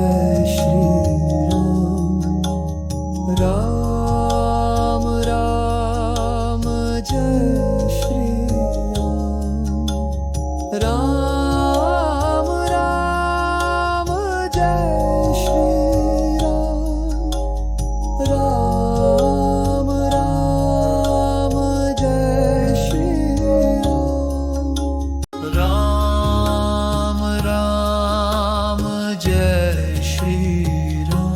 Jai Shri Ram Ram Ram Jai Shri Ram Ram Ram Jai Shri Ram Ram Ram Jai Shri Ram Ram Ram Jai Shri Ram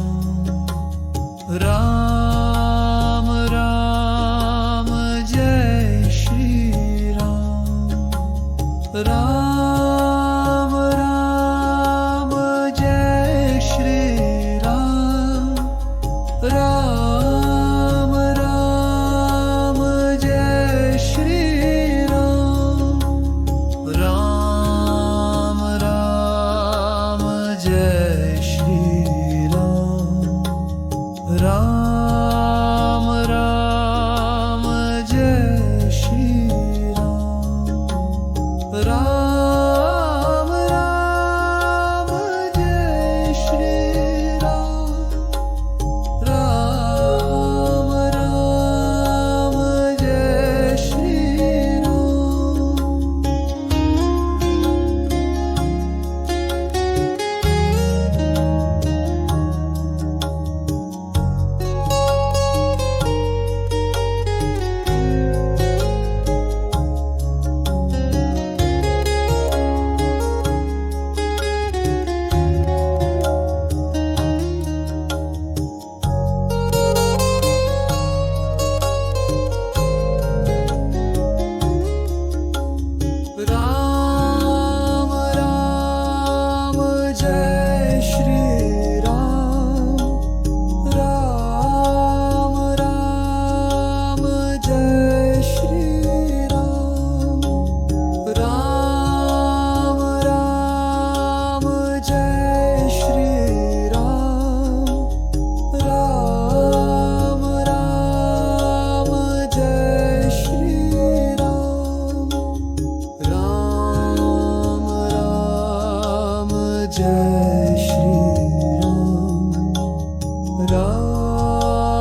Ram Ram Jai Shri Ram Ram Ram Jai Shri Ram Ram Ram Jai Shri Ram Ram Ram Jai Shri Ram Ram Ram Jai Shri Ram Ram Ram Jai Shri Ram Ram Ram Jai Shri Ram Ram Jai Shri Ram Ram Ram Jai Shri Ram Ram Ram Jai Shri Ram Ram Ram Jai Shri Ram Ram Ram Jai Shri Ram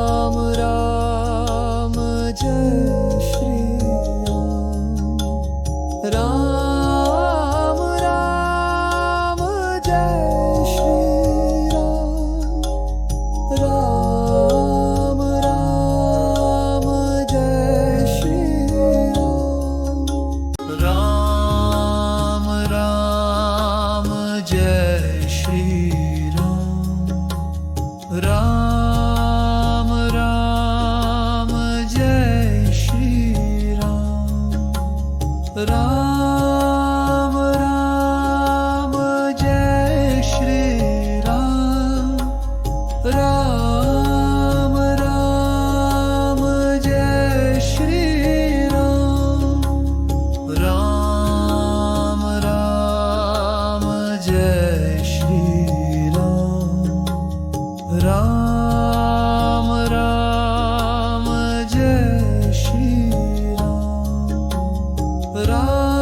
Ram Ram Jai Shri Ram Ram Ram Jai Shri Ram Ram Ram Jai Shri Ram Ram Jai Shri Ram Ram Ram Jai Shri Ram Ram Ram Jai Shri Ram Ram Ram Jai Shri Ram Ram Ram Jai Shri Ram Ram Ram Jai Shri Ram Ram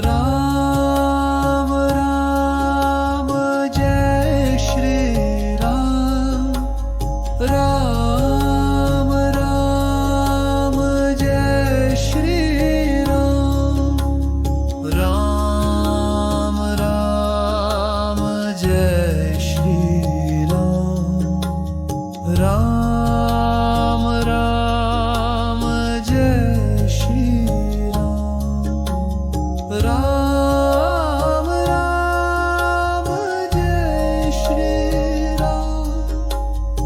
Ram Ram Jai Shri Ram Ram Ram Jai Shri Ram Ram Ram Jai Shri Ram Ram Ram Jai Shri Ram Ram Ram Jai Shri Ram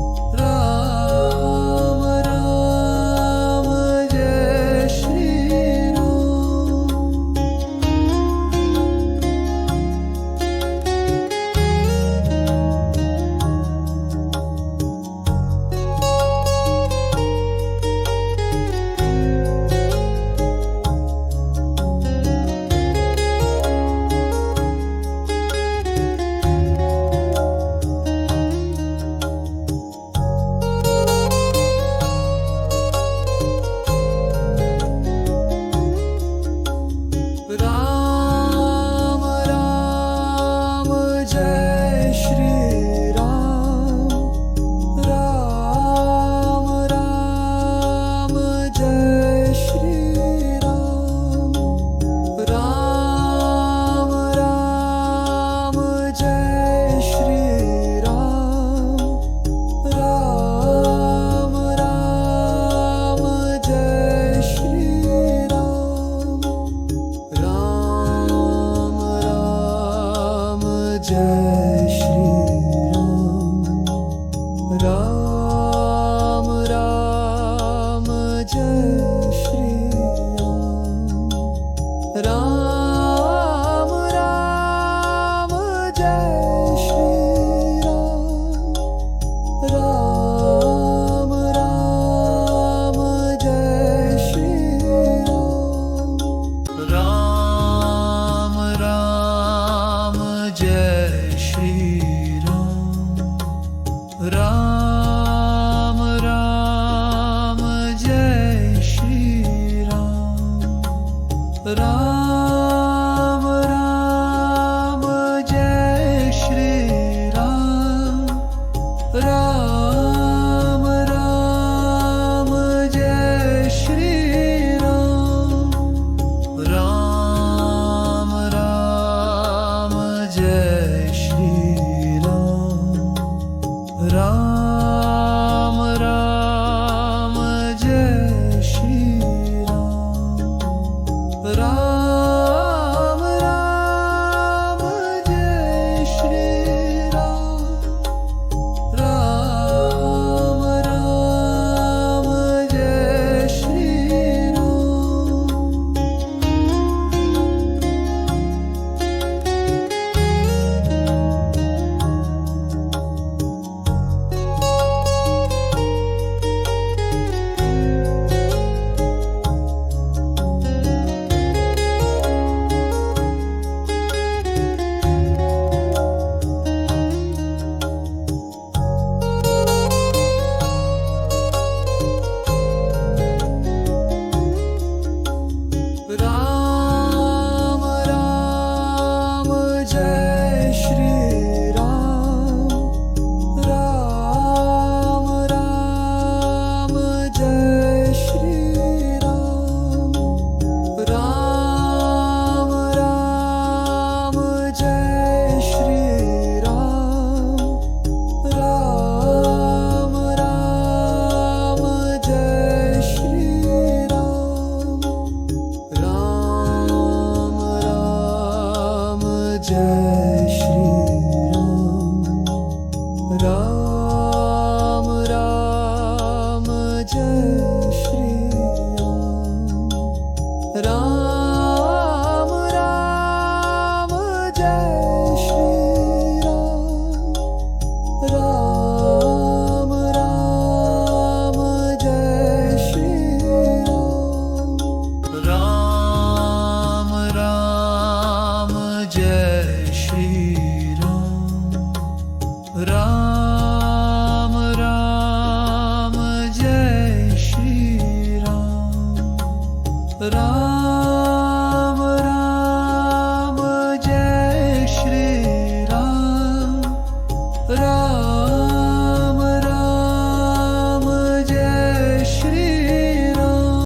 Ram Ram Jai Shri Ram Ram Jai Shri Ram Ram Ram Jai Shri Ram Ram Ram Jai Shri Ram Ram Ram Jai Shri Ram Ram Ram Jai Shri Ram Ram Ram Jai Shri Ram Ram Ram Jai Shri Ram Ram Ram Jai Shri Ram Ram Jai Shri Ram Ram Ram Jai Shri Ram Ram Ram Jai Shri Ram Ram Ram Jai Shri Ram Ram Ram Jai Shri Ram Ram Ram Jai Shri Ram Ram Ram Jai Shri Ram Ram Ram Jai Shri Ram Ram Ram Jai Shri Ram Ram Ram Jai Shri Ram Ram Ram Jai Shri Ram Ram Ram Jai Shri Ram Ram Ram Jai Shri Ram Ram Ram Jai Shri Ram Ram Ram Jai Shri Ram Ram Ram Jai Shri Ram Ram Jai Shri Ram Ram Jai Shri Ram Ram